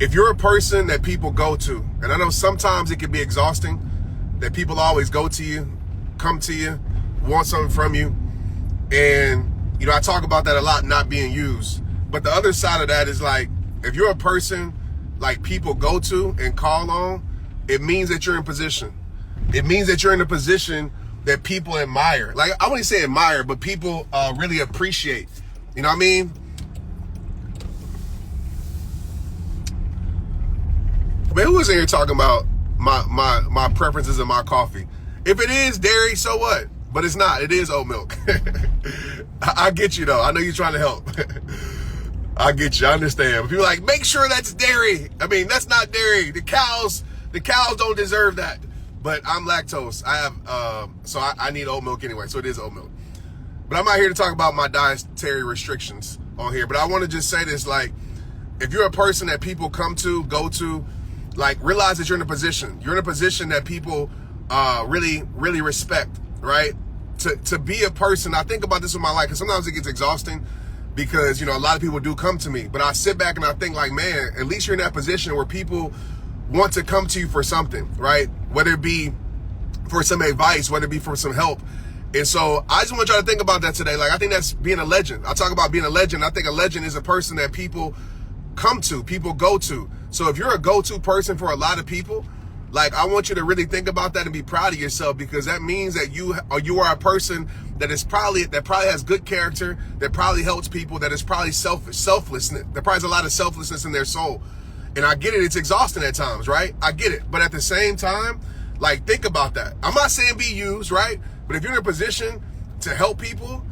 if you're a person that people go to, and I know sometimes it can be exhausting, that people always go to you, come to you, want something from you. And, you know, I talk about that a lot, not being used. But the other side of that is like, if you're a person like people go to and call on, it means that you're in position. It means that you're in a position that people admire. Like, I wouldn't say admire, but people really appreciate. You know what I mean? Man, who is in here talking about my preferences in my coffee? If it is dairy, so what? But it's not. It is oat milk. I get you, though. I know you're trying to help. I get you. I understand. But people are like, make sure that's dairy. I mean, that's not dairy. The cows don't deserve that. But I'm lactose. I have, so I need oat milk anyway. So it is oat milk. But I'm not here to talk about my dietary restrictions on here. But I want to just say this, like, if you're a person that people come to, go to, like, realize that you're in a position. You're in a position that people really, really respect, right? To be a person, I think about this with my life, because sometimes it gets exhausting because, you know, a lot of people do come to me. But I sit back and I think, like, man, at least you're in that position where people want to come to you for something, right? Whether it be for some advice, whether it be for some help. And so I just want y'all to think about that today. Like, I think that's being a legend. I talk about being a legend. I think a legend is a person that people come to, people go to. So if you're a go-to person for a lot of people, like, I want you to really think about that and be proud of yourself, because that means that you are a person that probably has good character, that probably helps people, that is probably selflessness. There probably is a lot of selflessness in their soul. And I get it, it's exhausting at times, right? I get it. But at the same time, like, think about that. I'm not saying be used, right? But if you're in a position to help people,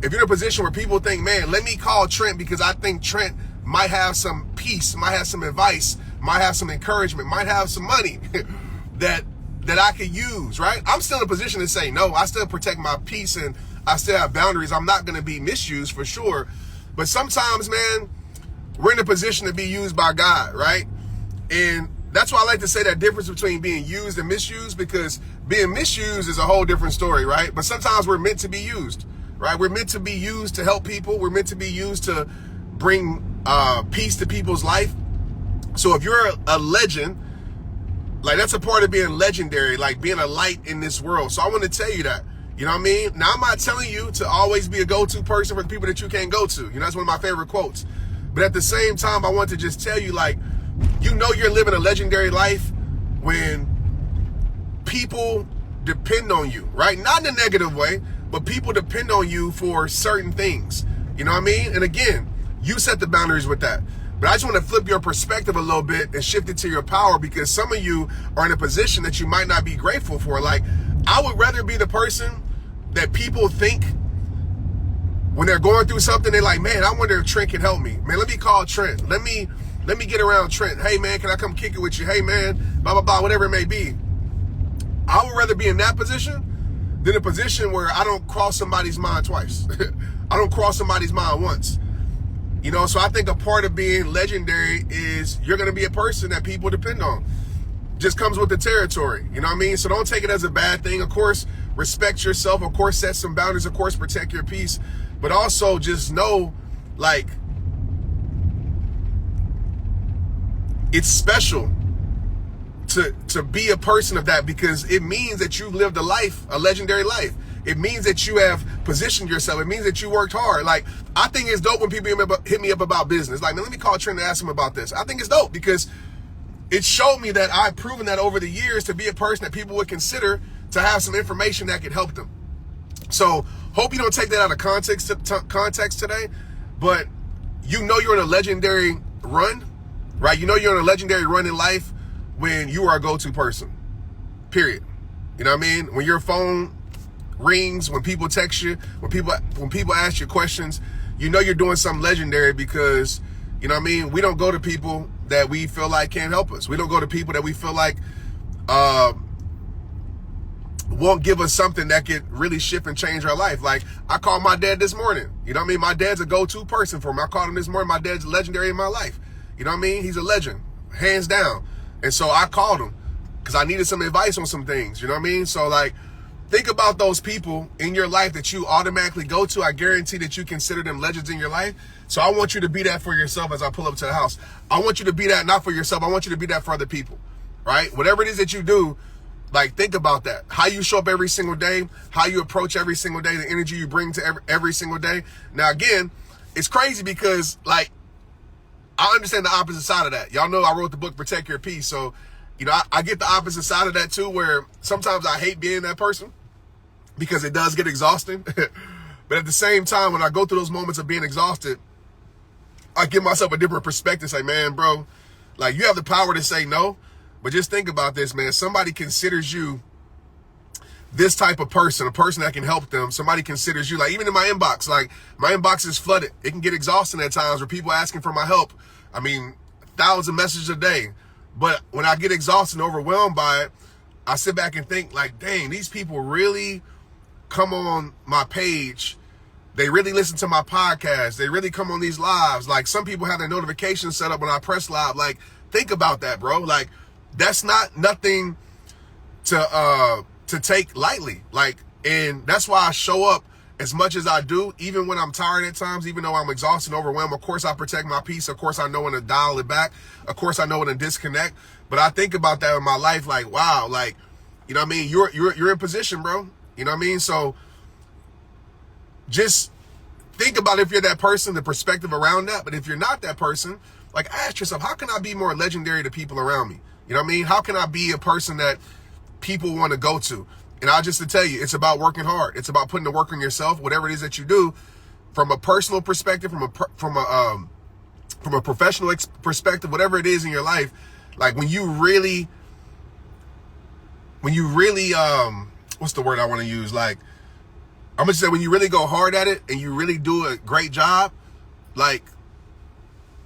if you're in a position where people think, man, let me call Trent because I think Trent might have some peace, might have some advice, might have some encouragement, might have some money that I could use, right? I'm still in a position to say no. I still protect my peace and I still have boundaries. I'm not going to be misused for sure. But sometimes, man, we're in a position to be used by God, right? And that's why I like to say that difference between being used and misused, because being misused is a whole different story, right? But sometimes we're meant to be used, right? We're meant to be used to help people. We're meant to be used to bring peace to people's life. So if you're a legend, like, that's a part of being legendary, like being a light in this world. So I want to tell you that, you know what I mean? Now, I'm not telling you to always be a go-to person for the people that you can't go to. You know, that's one of my favorite quotes. But at the same time, I want to just tell you, like, you know, you're living a legendary life when people depend on you, right? Not in a negative way, but people depend on you for certain things. You know what I mean? And again, you set the boundaries with that. But I just want to flip your perspective a little bit and shift it to your power, because some of you are in a position that you might not be grateful for. Like, I would rather be the person that people think when they're going through something, they're like, man, I wonder if Trent can help me. Man, let me call Trent. Let me get around Trent. Hey, man, can I come kick it with you? Hey, man, blah, blah, blah, whatever it may be. I would rather be in that position than a position where I don't cross somebody's mind twice. I don't cross somebody's mind once. You know, so I think a part of being legendary is you're going to be a person that people depend on. Just comes with the territory. You know what I mean? So don't take it as a bad thing. Of course, respect yourself. Of course, set some boundaries. Of course, protect your peace. But also just know, like, it's special to be a person of that, because it means that you've lived a life, a legendary life. It means that you have positioned yourself. It means that you worked hard. Like, I think it's dope when people hit me up about business. Like, man, let me call Trent and ask him about this. I think it's dope because it showed me that I've proven that over the years to be a person that people would consider to have some information that could help them. So hope you don't take that out of context today, but you know you're in a legendary run, right? You know you're in a legendary run in life when you are a go-to person, period. You know what I mean? When your phone rings, when people text you, when people ask you questions, you know you're doing something legendary, because, you know what I mean, we don't go to people that we feel like can't help us. We don't go to people that we feel like won't give us something that could really shift and change our life. Like, I called my dad this morning. You know what I mean? My dad's a go-to person for me. I called him this morning. My dad's legendary in my life. You know what I mean? He's a legend, hands down. And so I called him because I needed some advice on some things. You know what I mean? So, like, think about those people in your life that you automatically go to. I guarantee that you consider them legends in your life. So I want you to be that for yourself as I pull up to the house. I want you to be that not for yourself. I want you to be that for other people, right? Whatever it is that you do, like, think about that. How you show up every single day, how you approach every single day, the energy you bring to every single day. Now, again, it's crazy because, like, I understand the opposite side of that. Y'all know I wrote the book, Protect Your Peace. So, you know, I get the opposite side of that too, where sometimes I hate being that person because it does get exhausting. But at the same time, when I go through those moments of being exhausted, I give myself a different perspective. Say, man, bro, like, you have the power to say no. But just think about this, man. Somebody considers you this type of person, a person that can help them. Somebody considers you, like, even in my inbox, like, my inbox is flooded. It can get exhausting at times where people asking for my help. I mean, thousands of messages a day. But when I get exhausted and overwhelmed by it, I sit back and think, like, dang, these people really come on my page. They really listen to my podcast. They really come on these lives. Like, some people have their notifications set up when I press live. Like, think about that, bro. Like, that's not nothing to take lightly. Like, and that's why I show up as much as I do, even when I'm tired at times, even though I'm exhausted and overwhelmed. Of course, I protect my peace. Of course, I know when to dial it back. Of course, I know when to disconnect. But I think about that in my life, like, wow, like, you know what I mean? You're in position, bro. You know what I mean? So just think about, if you're that person, the perspective around that. But if you're not that person, like, ask yourself, how can I be more legendary to people around me? You know what I mean? How can I be a person that people want to go to? And I just to tell you, it's about working hard. It's about putting the work on yourself, whatever it is that you do, from a personal perspective, from a professional perspective, whatever it is in your life. Like, when you really, what's the word I want to use? Like, I'm gonna say, when you really go hard at it and you really do a great job, like,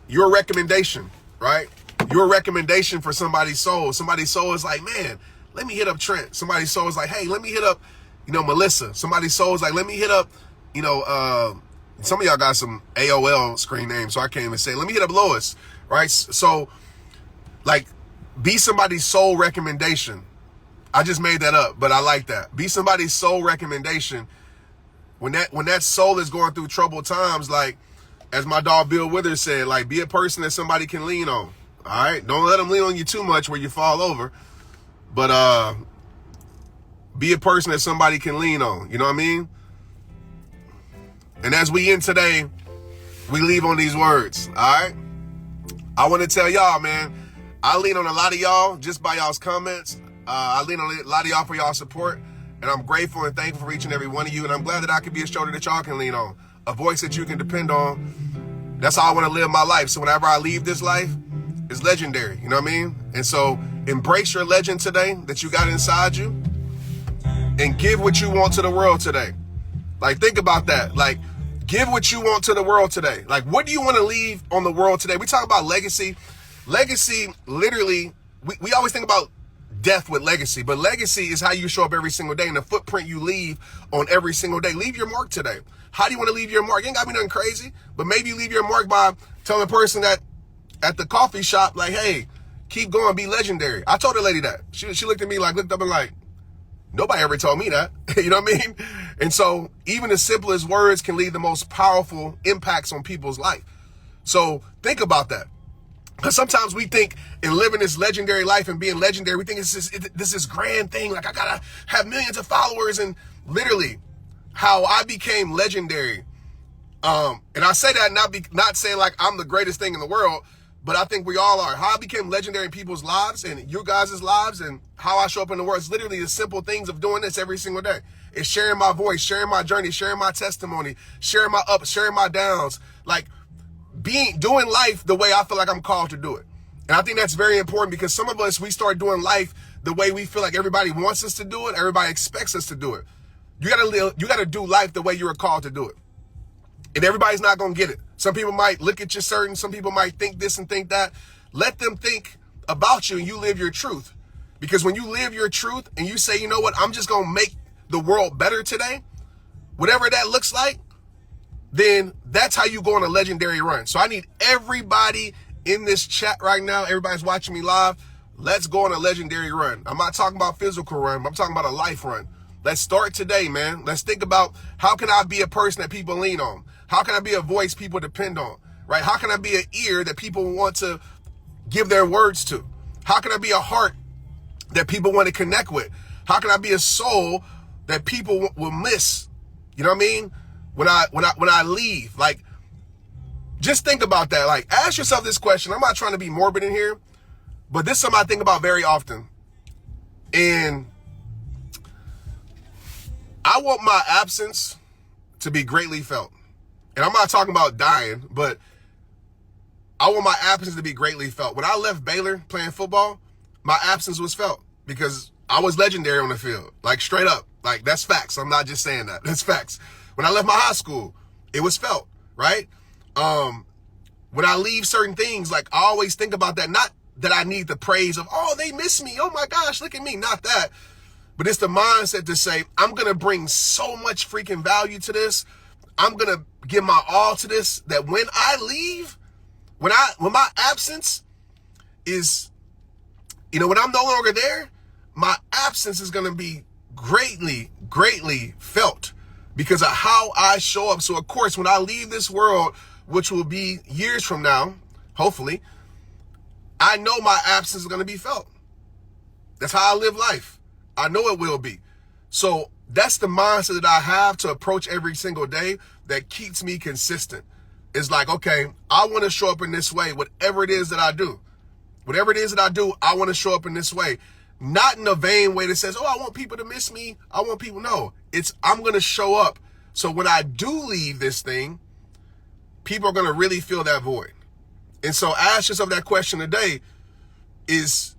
your recommendation, right? Your recommendation for somebody's soul. Somebody's soul is like, man, let me hit up Trent. Somebody's soul is like, hey, let me hit up, you know, Melissa. Somebody's soul is like, let me hit up, you know, some of y'all got some AOL screen names, so I can't even say, let me hit up Lois, right? So, like, be somebody's soul recommendation. I just made that up, but I like that. Be somebody's soul recommendation. When that soul is going through troubled times, like, as my dog Bill Withers said, like, be a person that somebody can lean on. All right? Don't let them lean on you too much where you fall over. But be a person that somebody can lean on. You know what I mean? And as we end today, we leave on these words. All right? I want to tell y'all, man, I lean on a lot of y'all just by y'all's comments. I lean on a lot of y'all for y'all support. And I'm grateful and thankful for each and every one of you. And I'm glad that I can be a shoulder that y'all can lean on. A voice that you can depend on. That's how I want to live my life. So whenever I leave this life, it's legendary. You know what I mean? And so embrace your legend today that you got inside you. And give what you want to the world today. Like, think about that. Like, give what you want to the world today. Like, what do you want to leave on the world today? We talk about legacy. Legacy, literally, we always think about death with legacy, but legacy is how you show up every single day and the footprint you leave on every single day. Leave your mark today. How do you want to leave your mark? You ain't got to be nothing crazy, but maybe you leave your mark by telling a person that at the coffee shop, like, hey, keep going, be legendary. I told the lady that. She looked at me, like, looked up and like, nobody ever told me that. You know what I mean? And so even the simplest words can leave the most powerful impacts on people's life. So think about that. Because sometimes we think in living this legendary life and being legendary, we think this is grand thing. Like, I got to have millions of followers. And literally how I became legendary. And I say that not saying like I'm the greatest thing in the world, but I think we all are. How I became legendary in people's lives and your guys' lives and how I show up in the world is literally the simple things of doing this every single day. It's sharing my voice, sharing my journey, sharing my testimony, sharing my ups, sharing my downs. Like, doing life the way I feel like I'm called to do it. And I think that's very important because some of us, we start doing life the way we feel like everybody wants us to do it. Everybody expects us to do it. You gotta do life the way you were called to do it. And everybody's not going to get it. Some people might look at you certain. Some people might think this and think that. Let them think about you and you live your truth. Because when you live your truth and you say, you know what, I'm just going to make the world better today, whatever that looks like, then that's how you go on a legendary run. So I need everybody in this chat right now. Everybody's watching me live. Let's go on a legendary run. I'm not talking about physical run. I'm talking about a life run. Let's start today, man. Let's think about, how can I be a person that people lean on? How can I be a voice people depend on, right? How can I be an ear that people want to give their words to? How can I be a heart that people want to connect with? How can I be a soul that people will miss? You know what I mean? When I leave, like, just think about that. Like, ask yourself this question. I'm not trying to be morbid in here, but this is something I think about very often. And I want my absence to be greatly felt. And I'm not talking about dying, but I want my absence to be greatly felt. When I left Baylor playing football, my absence was felt because I was legendary on the field. Like, straight up. Like, that's facts. I'm not just saying that. That's facts. When I left my high school, it was felt, right? When I leave certain things, like, I always think about that. Not that I need the praise of, oh, they miss me. Oh my gosh, look at me. Not that. But it's the mindset to say, I'm going to bring so much freaking value to this. I'm going to give my all to this, that when I leave, when my absence is, when I'm no longer there, my absence is going to be greatly, greatly felt because of how I show up. So of course, when I leave this world, which will be years from now, hopefully, I know my absence is going to be felt. That's how I live life. I know it will be. So that's the mindset that I have to approach every single day that keeps me consistent. It's like, okay, I want to show up in this way, whatever it is that I do. Whatever it is that I do, I want to show up in this way. Not in a vain way that says, oh, I want people to miss me. I want people. No, it's, I'm going to show up. So when I do leave this thing, people are going to really feel that void. And so ask yourself that question today is,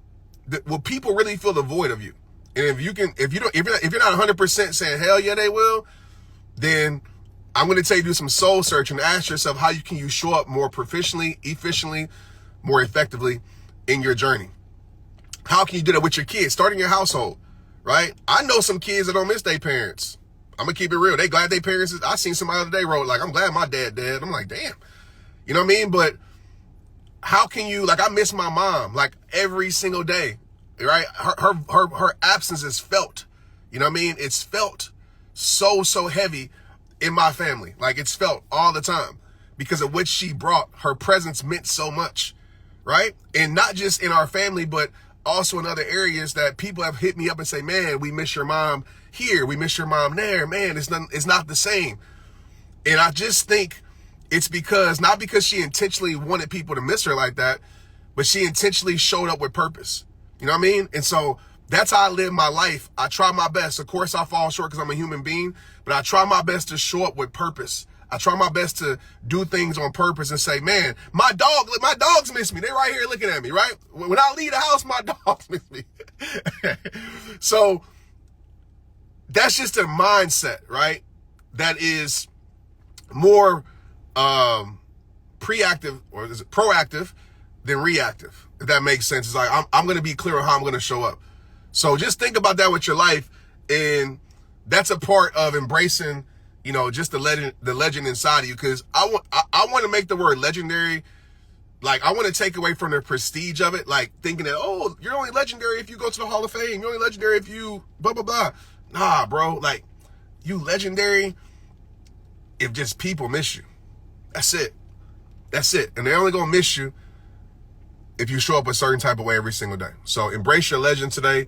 will people really feel the void of you? And if you're not 100% saying, hell yeah, they will, then I'm going to tell you to do some soul search and ask yourself, how can you show up more proficiently, efficiently, more effectively in your journey? How can you do that with your kids? Start in your household, right? I know some kids that don't miss their parents. I'm going to keep it real. They glad their parents, I seen somebody the other day wrote, like, I'm glad my dad dead. I'm like, damn. You know what I mean? But how can you, like, I miss my mom, like, every single day, right? Her absence is felt. You know what I mean? It's felt so heavy in my family. Like, it's felt all the time because of what she brought. Her presence meant so much, right? And not just in our family, but also in other areas that people have hit me up and say, man, we miss your mom here. We miss your mom there. Man, it's not the same. And I just think it's because, not because she intentionally wanted people to miss her like that, but she intentionally showed up with purpose. You know what I mean? And so that's how I live my life. I try my best. Of course, I fall short because I'm a human being, but I try my best to show up with purpose. I try my best to do things on purpose and say, man, my dogs miss me. They're right here looking at me, right? When I leave the house, my dogs miss me. So that's just a mindset, right? That is more proactive than reactive, if that makes sense. It's like, I'm going to be clear on how I'm going to show up. So just think about that with your life. And that's a part of embracing, just the legend inside of you. Cause I want to make the word legendary. Like, I want to take away from the prestige of it. Like, thinking that, oh, you're only legendary if you go to the Hall of Fame. You're only legendary if you blah, blah, blah. Nah, bro. Like, you legendary if just people miss you. That's it. That's it. And they're only going to miss you if you show up a certain type of way every single day. So embrace your legend today.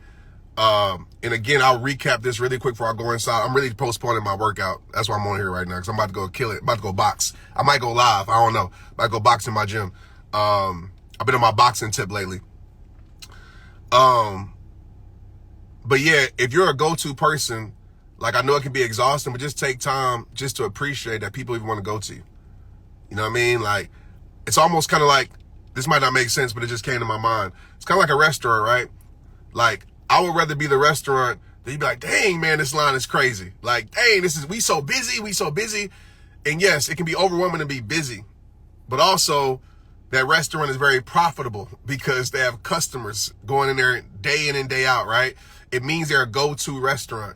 And again, I'll recap this really quick before I go inside. I'm really postponing my workout. That's why I'm on here right now, because I'm about to go kill it. I'm about to go box. I might go live. I don't know. I might go box in my gym. I've been on my boxing tip lately. But yeah, if you're a go-to person, like, I know it can be exhausting, but just take time just to appreciate that people even want to go to you. You know what I mean? Like, it's almost kind of like, this might not make sense, but it just came to my mind. It's kind of like a restaurant, right? Like, I would rather be the restaurant that you'd be like, dang, man, this line is crazy. Like, dang, we so busy. And yes, it can be overwhelming to be busy, but also that restaurant is very profitable because they have customers going in there day in and day out, right? It means they're a go-to restaurant.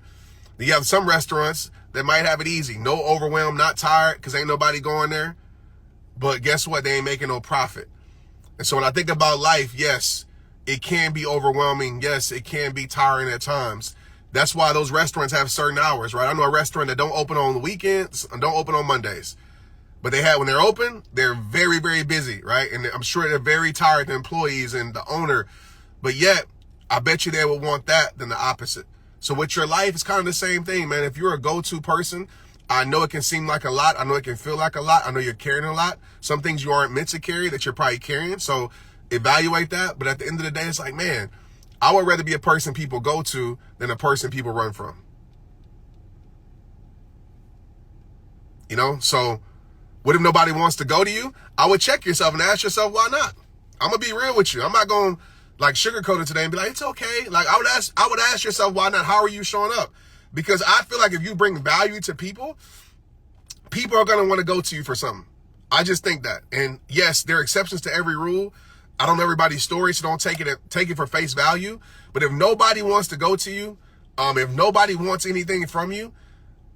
You have some restaurants that might have it easy. No overwhelm, not tired, because ain't nobody going there. But guess what? They ain't making no profit. And so when I think about life, yes, it can be overwhelming. Yes, it can be tiring at times. That's why those restaurants have certain hours, right? I know a restaurant that don't open on the weekends and don't open on Mondays. But when they're open, they're very, very busy, right? And I'm sure they're very tired, the employees and the owner. But yet, I bet you they would want that than the opposite. So with your life, it's kind of the same thing, man. If you're a go-to person, I know it can seem like a lot. I know it can feel like a lot. I know you're carrying a lot. Some things you aren't meant to carry that you're probably carrying. So evaluate that. But at the end of the day, it's like, man, I would rather be a person people go to than a person people run from. You know, so what if nobody wants to go to you? I would check yourself and ask yourself, why not? I'm going to be real with you. I'm not going to like sugarcoat it today and be like, it's okay. Like I would ask yourself, why not? How are you showing up? Because I feel like if you bring value to people, people are going to want to go to you for something. I just think that. And yes, there are exceptions to every rule. I don't know everybody's story, so don't take it for face value. But if nobody wants to go to you, if nobody wants anything from you,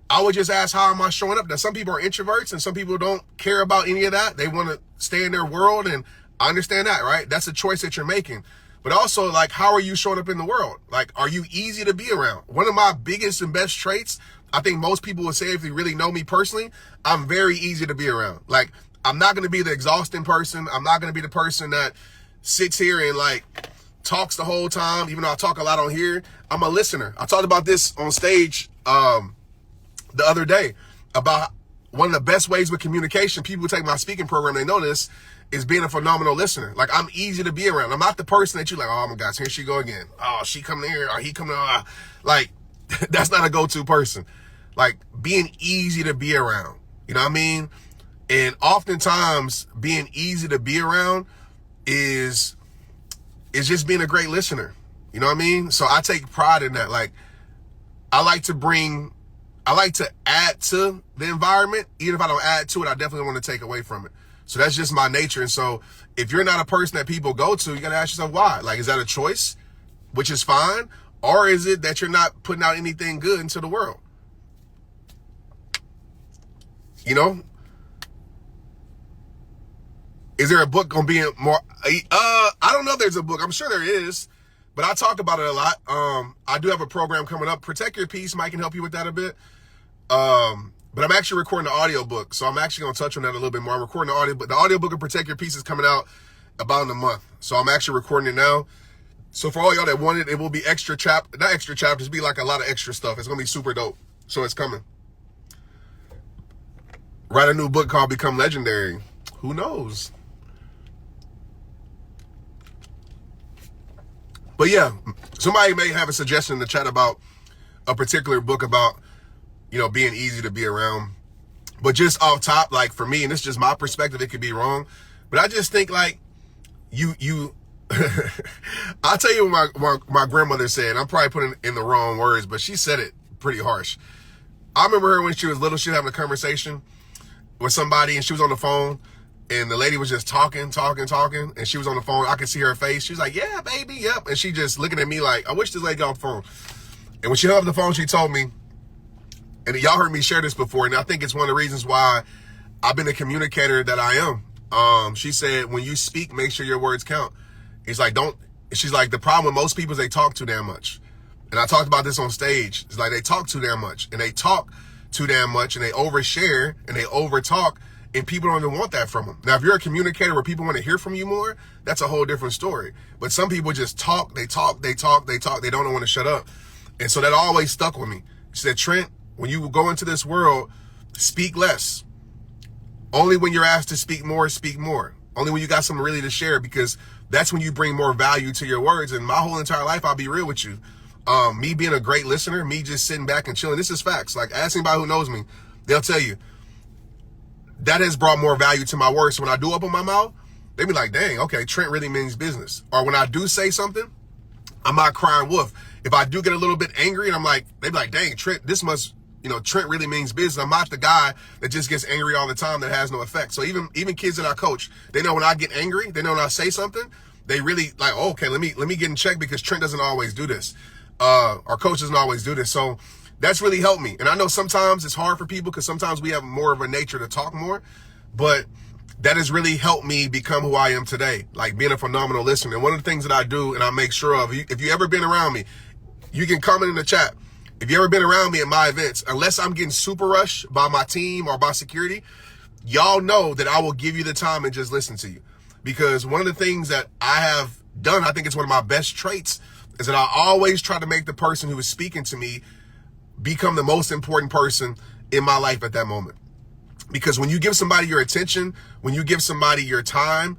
I would just ask, how am I showing up? Now, some people are introverts and some people don't care about any of that. They want to stay in their world, and I understand that, right? That's a choice that you're making. But also, like, how are you showing up in the world? Like, are you easy to be around? One of my biggest and best traits, I think most people would say if they really know me personally, I'm very easy to be around. Like, I'm not going to be the exhausting person. I'm not going to be the person that sits here and, like, talks the whole time, even though I talk a lot on here. I'm a listener. I talked about this on stage the other day about one of the best ways with communication. People who take my speaking program, they know this, is being a phenomenal listener. Like, I'm easy to be around. I'm not the person that you like, oh my gosh, here she go again. Oh, she coming here, or he coming on. Like, that's not a go-to person. Like, being easy to be around. You know what I mean? And oftentimes, being easy to be around is just being a great listener. You know what I mean? So I take pride in that. Like, I like to add to the environment. Even if I don't add to it, I definitely want to take away from it. So that's just my nature. And so if you're not a person that people go to, you got to ask yourself why. Like, is that a choice, which is fine? Or is it that you're not putting out anything good into the world? You know? Is there a book going to be more? I don't know if there's a book. I'm sure there is. But I talk about it a lot. I do have a program coming up. Protect Your Peace. Mike can help you with that a bit. But I'm actually recording the audiobook, so I'm actually going to touch on that a little bit more. I'm recording the audiobook. The audiobook of Protect Your Peace is coming out about in a month. So I'm actually recording it now. So for all y'all that want it, it will be not extra chapters, be like a lot of extra stuff. It's going to be super dope. So it's coming. Write a new book called Become Legendary. Who knows? But yeah, somebody may have a suggestion in the chat about a particular book about, you know, being easy to be around. But just off top, like for me, and this is just my perspective, it could be wrong, but I just think like you I'll tell you what my grandmother said. I'm probably putting it in the wrong words, but she said it pretty harsh. I remember her when she was little, she was having a conversation with somebody and she was on the phone and the lady was just talking, and she was on the phone. I could see her face. She was like, yeah, baby, yep. And she just looking at me like, I wish this lady got off the phone. And when she hung up the phone, she told me, and y'all heard me share this before, and I think it's one of the reasons why I've been the communicator that I am. She said, when you speak, make sure your words count. She's like, the problem with most people is they talk too damn much. And I talked about this on stage. It's like they talk too damn much, and they talk too damn much, and they overshare, and they overtalk, and people don't even want that from them. Now, if you're a communicator where people want to hear from you more, that's a whole different story. But some people just talk, they don't want to shut up. And so that always stuck with me. She said, Trent, when you go into this world, speak less. Only when you're asked to speak more, speak more. Only when you got something really to share, because that's when you bring more value to your words. And my whole entire life, I'll be real with you. Me being a great listener, me just sitting back and chilling. This is facts. Like, ask anybody who knows me, they'll tell you that has brought more value to my words. So when I do open my mouth, they be like, dang, okay, Trent really means business. Or when I do say something, I'm not crying wolf. If I do get a little bit angry and I'm like, they be like, dang, Trent, Trent really means business. I'm not the guy that just gets angry all the time that has no effect. So even kids that I coach, they know when I get angry, they know when I say something, they really like, oh, okay, let me get in check, because Trent doesn't always do this. Our coach doesn't always do this. So that's really helped me. And I know sometimes it's hard for people because sometimes we have more of a nature to talk more, but that has really helped me become who I am today, like being a phenomenal listener. And one of the things that I do and I make sure of, if you ever been around me, you can comment in the chat. If you ever been around me at my events, unless I'm getting super rushed by my team or by security, y'all know that I will give you the time and just listen to you. Because one of the things that I have done, I think it's one of my best traits, is that I always try to make the person who is speaking to me become the most important person in my life at that moment. Because when you give somebody your attention, when you give somebody your time,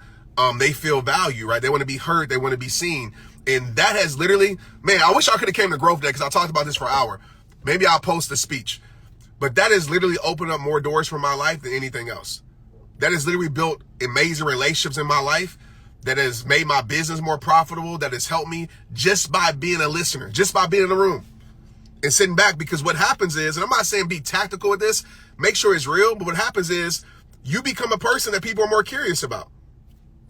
they feel value, right? They want to be heard. They want to be seen. And that has literally, man, I wish I could have came to Growth Day because I talked about this for an hour. Maybe I'll post a speech. But that has literally opened up more doors for my life than anything else. That has literally built amazing relationships in my life. That has made my business more profitable. That has helped me just by being a listener, just by being in the room and sitting back. Because what happens is, and I'm not saying be tactical with this, make sure it's real, but what happens is you become a person that people are more curious about.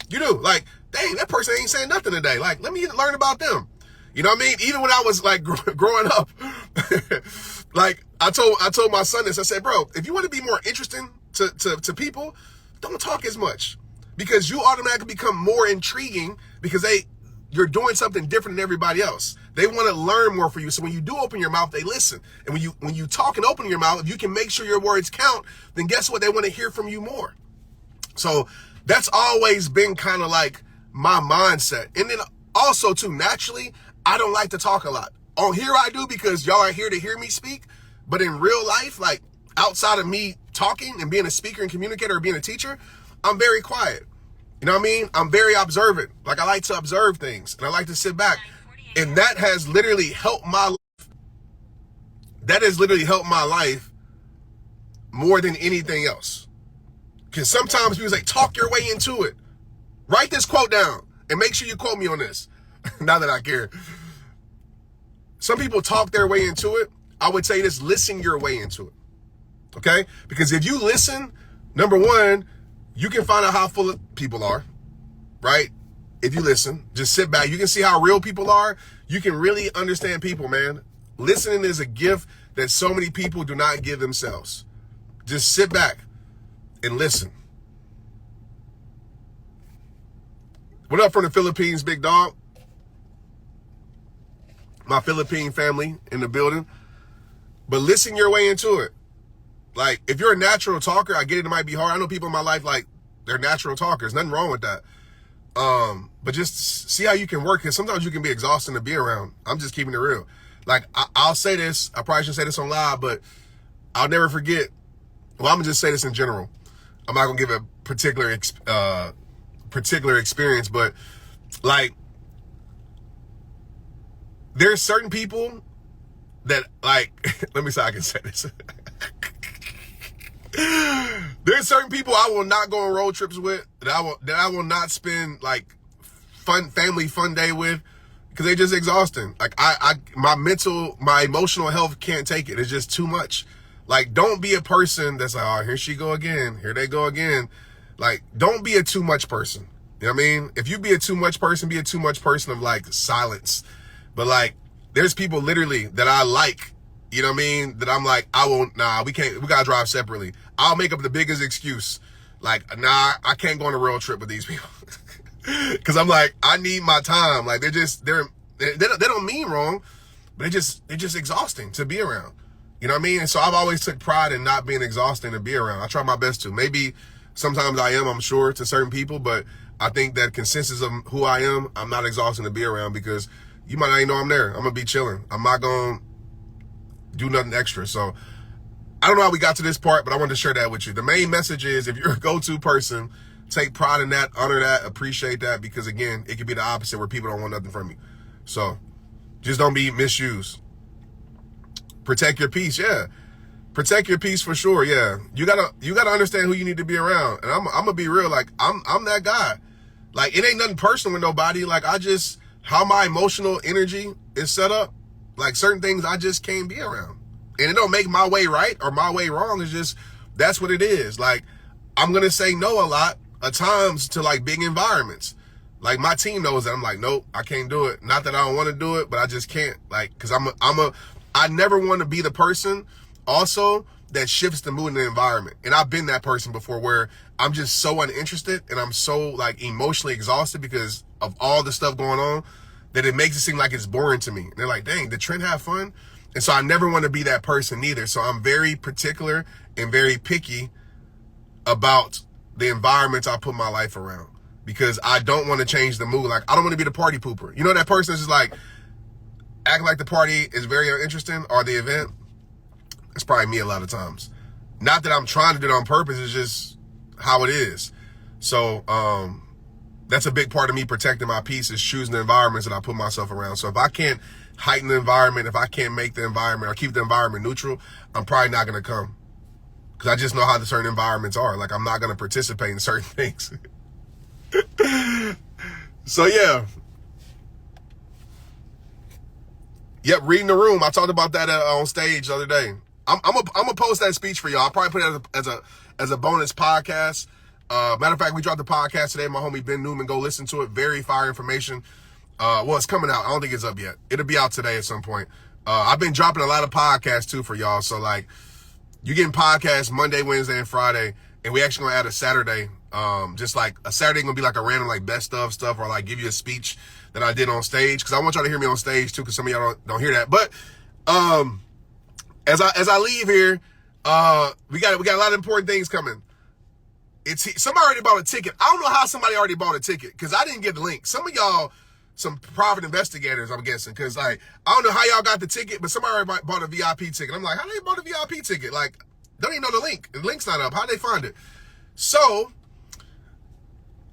You do. Like, dang, that person ain't saying nothing today. Like, let me learn about them. You know what I mean? Even when I was like growing up, like I told my son this, I said, bro, if you want to be more interesting to people, don't talk as much, because you automatically become more intriguing because you're doing something different than everybody else. They want to learn more for you. So when you do open your mouth, they listen. And when you talk and open your mouth, if you can make sure your words count, then guess what? They want to hear from you more. So that's always been kind of like my mindset. And then also too, naturally, I don't like to talk a lot. On here I do, because y'all are here to hear me speak. But in real life, like outside of me talking and being a speaker and communicator or being a teacher, I'm very quiet. You know what I mean? I'm very observant. Like, I like to observe things and I like to sit back. And that has literally helped my life. That has literally helped my life more than anything else. Because sometimes people say, talk your way into it. Write this quote down and make sure you quote me on this. Now that I care. Some people talk their way into it. I would say this, listen your way into it. Okay? Because if you listen, number one, you can find out how full of people are, right? If you listen, just sit back. You can see how real people are. You can really understand people, man. Listening is a gift that so many people do not give themselves. Just sit back and listen. What up from the Philippines, big dog? My Philippine family in the building. But listen your way into it. Like, if you're a natural talker, I get it might be hard. I know people in my life, like, they're natural talkers. Nothing wrong with that. But just see how you can work, because sometimes you can be exhausting to be around. I'm just keeping it real. Like, I'll say this. I probably shouldn't say this on live, but I'll never forget. Well, I'm going to just say this in general. I'm not going to give a particular experience, but, like, there's certain people that, like, let me see how I can say this. There's certain people I will not go on road trips with, that I will not spend like family fun day with, because they're just exhausting. Like, my emotional health can't take it. It's just too much. Like, don't be a person that's like, oh, here she go again. Here they go again. Like, don't be a too much person. You know what I mean? If you be a too much person, be a too much person of like silence. But like, there's people literally that I like, you know what I mean? That I'm like, we gotta drive separately. I'll make up the biggest excuse. Like, nah, I can't go on a road trip with these people. Cause I'm like, I need my time. Like, they don't mean wrong, but they're just exhausting to be around. You know what I mean? And so I've always took pride in not being exhausting to be around. I try my best to. Maybe sometimes I am, I'm sure, to certain people, but I think that consensus of who I am, I'm not exhausting to be around, because you might not even know I'm there. I'm gonna be chilling. I'm not gonna do nothing extra. So I don't know how we got to this part, but I wanted to share that with you. The main message is, if you're a go-to person, take pride in that, honor that, appreciate that, because again, it could be the opposite where people don't want nothing from you. So just don't be misused. Protect your peace, yeah. Protect your peace for sure, yeah. You gotta understand who you need to be around. And I'm gonna be real, like I'm that guy. Like, it ain't nothing personal with nobody. Like, how my emotional energy is set up, like certain things I just can't be around. And it don't make my way right or my way wrong. It's just, that's what it is. Like, I'm going to say no a lot of times to like big environments. Like, my team knows that I'm like, nope, I can't do it. Not that I don't want to do it, but I just can't. Like, cause I never want to be the person also that shifts the mood in the environment. And I've been that person before, where I'm just so uninterested and I'm so like emotionally exhausted because of all the stuff going on, that it makes it seem like it's boring to me. And they're like, dang, did Trent have fun? And so I never want to be that person either. So I'm very particular and very picky about the environments I put my life around, because I don't want to change the mood. Like, I don't want to be the party pooper. You know, that person is just like, acting like the party is very uninteresting or the event. It's probably me a lot of times. Not that I'm trying to do it on purpose. It's just how it is. So that's a big part of me protecting my peace, is choosing the environments that I put myself around. So if I can't heighten the environment, if I can't make the environment or keep the environment neutral, I'm probably not going to come. Because I just know how the certain environments are. Like, I'm not going to participate in certain things. So yeah. Yep, reading the room. I talked about that on stage the other day. I'm gonna post that speech for y'all. I'll probably put it as a bonus podcast. Matter of fact, we dropped the podcast today. My homie Ben Newman, go listen to it. Very fire information. Well, it's coming out. I don't think it's up yet. It'll be out today at some point. I've been dropping a lot of podcasts too for y'all. So like, you're getting podcasts Monday, Wednesday, and Friday, and we actually gonna add a Saturday. Just like a Saturday gonna be like a random like best of stuff, or like give you a speech that I did on stage, because I want y'all to hear me on stage too, because some of y'all don't hear that. But as I leave here, we got a lot of important things coming. Somebody already bought a ticket. I don't know how somebody already bought a ticket, because I didn't get the link. Some of y'all, some private investigators, I'm guessing, because like, I don't know how y'all got the ticket, but somebody already bought a VIP ticket. I'm like, how they bought a VIP ticket? Like, don't even know the link. The link's not up. How'd they find it? So,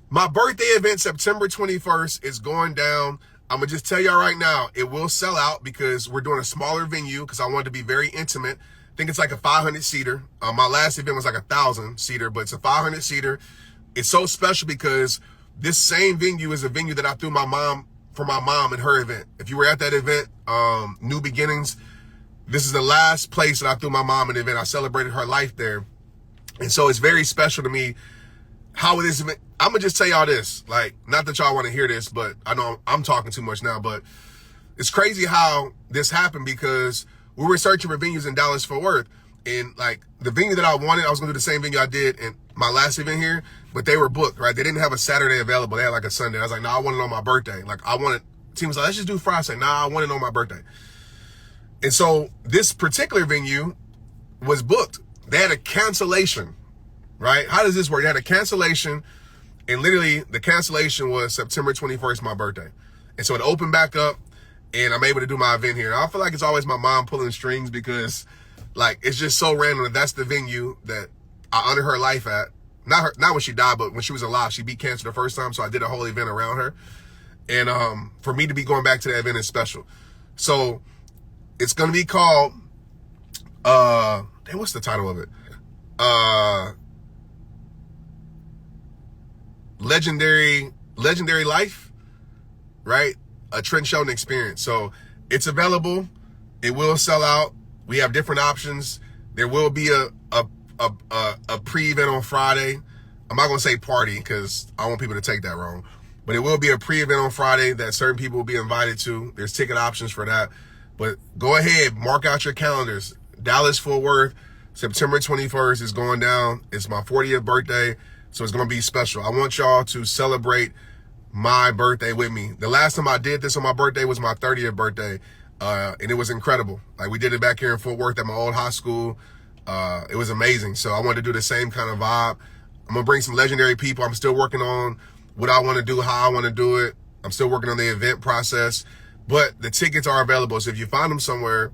my birthday event, September 21st, is going down. I'm going to just tell y'all right now, it will sell out, because we're doing a smaller venue, because I want it to be very intimate. I think it's like a 500-seater. My last event was like 1,000-seater, but it's a 500-seater. It's so special because this same venue is a venue that I threw for my mom and her event. If you were at that event, New Beginnings, this is the last place that I threw my mom an event. I celebrated her life there. And so it's very special to me how it is. I'm going to just tell y'all this, like, not that y'all want to hear this, but I know I'm talking too much now, but it's crazy how this happened, because we were searching for venues in Dallas-Fort Worth, and like the venue that I wanted, I was going to do the same venue I did in my last event here, but they were booked, right? They didn't have a Saturday available. They had like a Sunday. I was like, no, I want it on my birthday. Like, team was like, let's just do Friday. I said, nah, I want it on my birthday. And so this particular venue was booked. They had a cancellation, right? How does this work? They had a cancellation, and literally the cancellation was September 21st, my birthday. And so it opened back up, and I'm able to do my event here. And I feel like it's always my mom pulling strings, because like, it's just so random that that's the venue that I honor her life at. Not when she died, but when she was alive. She beat cancer the first time, so I did a whole event around her. And for me to be going back to that event is special. So it's going to be called, what's the title of it? Legendary Life, right? A Trent Shelton experience. So it's available. It will sell out. We have different options. There will be a pre-event on Friday. I'm not going to say party, because I want people to take that wrong. But it will be a pre-event on Friday that certain people will be invited to. There's ticket options for that. But go ahead, mark out your calendars. Dallas-Fort Worth, September 21st is going down. It's my 40th birthday, so it's going to be special. I want y'all to celebrate my birthday with me. The last time I did this on my birthday was my 30th birthday, and it was incredible. Like, we did it back here in Fort Worth at my old high school. It was amazing. So I wanted to do the same kind of vibe. I'm going to bring some legendary people. I'm still working on what I want to do, how I want to do it. I'm still working on the event process, but the tickets are available. So if you find them somewhere,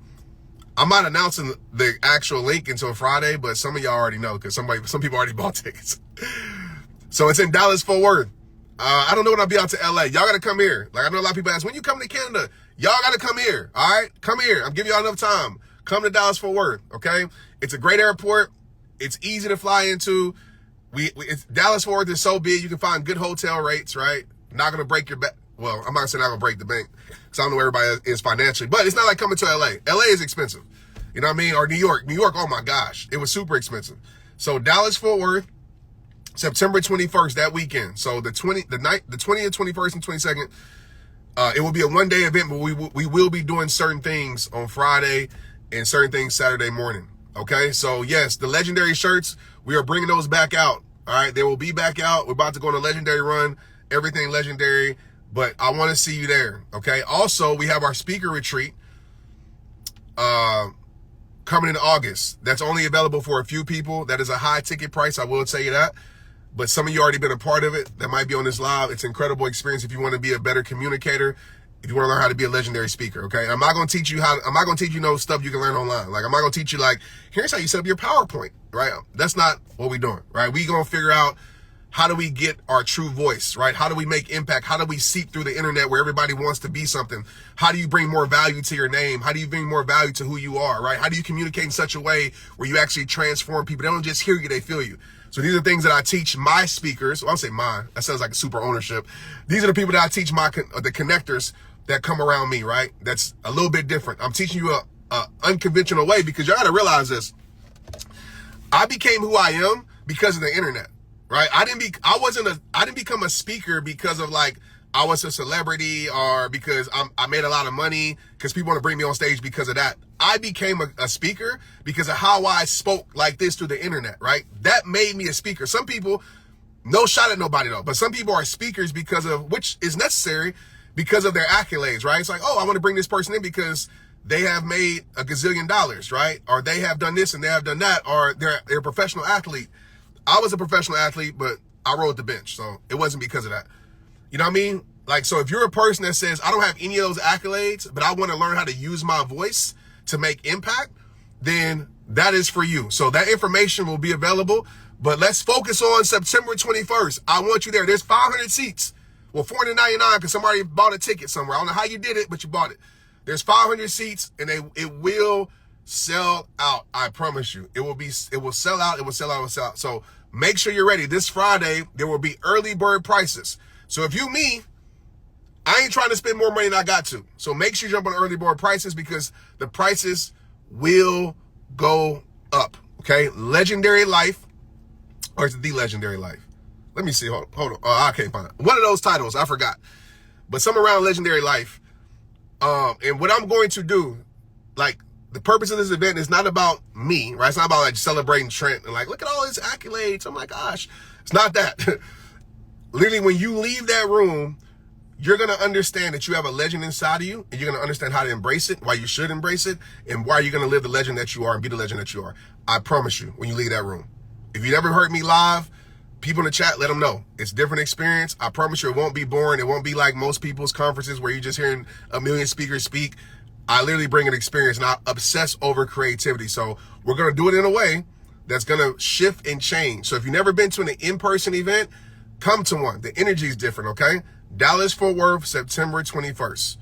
I'm not announcing the actual link until Friday, but some of y'all already know, because some people already bought tickets. So it's in Dallas-Fort Worth. I don't know when I'll be out to LA. Y'all got to come here. Like, I know a lot of people ask, when you come to Canada, y'all got to come here. All right, come here. I'm giving y'all enough time. Come to Dallas-Fort Worth. Okay. It's a great airport. It's easy to fly into. Dallas-Fort Worth is so big, you can find good hotel rates, right? Not going to break your back. Well, I'm not going to say not going to break the bank, because I don't know where everybody is financially, but it's not like coming to LA. LA is expensive. You know what I mean? Or New York. New York, oh my gosh, it was super expensive. So Dallas-Fort Worth, September 21st, that weekend. So the 20th, 21st, and 22nd, it will be a one-day event, but we will be doing certain things on Friday and certain things Saturday morning. Okay, so yes, the legendary shirts, we are bringing those back out. All right, they will be back out. We're about to go on a legendary run, everything legendary, but I want to see you there. Okay, also, we have our speaker retreat. coming in August. That's only available for a few people. That is a high ticket price, I will tell you that. But some of you already been a part of it that might be on this live. It's an incredible experience if you want to be a better communicator, if you want to learn how to be a legendary speaker, okay? I'm not going to teach you no stuff you can learn online. Like, I'm not going to teach you, like, here's how you set up your PowerPoint, right? That's not what we're doing, right? We going to figure out how do we get our true voice, right? How do we make impact? How do we seep through the internet where everybody wants to be something? How do you bring more value to your name? How do you bring more value to who you are, right? How do you communicate in such a way where you actually transform people? They don't just hear you, they feel you. So these are things that I teach my speakers. Well, I'll say mine. That sounds like a super ownership. These are the people that I teach the connectors that come around me, right? That's a little bit different. I'm teaching you a unconventional way because you got to realize this. I became who I am because of the internet, right? I didn't become a speaker because of like I was a celebrity or because I made a lot of money because people want to bring me on stage because of that. I became a speaker because of how I spoke like this through the internet, right? That made me a speaker. Some people, no shot at nobody though, but some people are speakers because of, which is necessary because of their accolades, right? It's like, oh, I want to bring this person in because they have made $1 gazillion, right? Or they have done this and they have done that, or they're a professional athlete. I was a professional athlete, but I rode the bench, so it wasn't because of that. You know what I mean? Like, so if you're a person that says, I don't have any of those accolades, but I want to learn how to use my voice to make impact, then that is for you. So that information will be available, but let's focus on September 21st. I want you there. There's 500 seats. Well, 499 because somebody bought a ticket somewhere. I don't know how you did it, but you bought it. There's 500 seats and it will sell out. I promise you. It will sell out. It will sell out. So make sure you're ready. This Friday, there will be early bird prices. So if you me, I ain't trying to spend more money than I got to. So make sure you jump on early bird prices because the prices will go up. Okay? Legendary Life, or is it The Legendary Life? Let me see. Hold on. Oh, I can't find it. One of those titles. I forgot. But some around Legendary Life. And what I'm going to do, like, the purpose of this event is not about me, right? It's not about like celebrating Trent and like, look at all his accolades. Oh my gosh. It's not that. Literally, when you leave that room, you're going to understand that you have a legend inside of you, and you're going to understand how to embrace it, why you should embrace it, and why you're going to live the legend that you are and be the legend that you are. I promise you, when you leave that room. If you never heard me live, people in the chat, let them know. It's a different experience. I promise you it won't be boring. It won't be like most people's conferences where you're just hearing a million speakers speak. I literally bring an experience, and I obsess over creativity. So we're going to do it in a way that's going to shift and change. So if you've never been to an in-person event, come to one. The energy is different, okay? Dallas, Fort Worth, September 21st.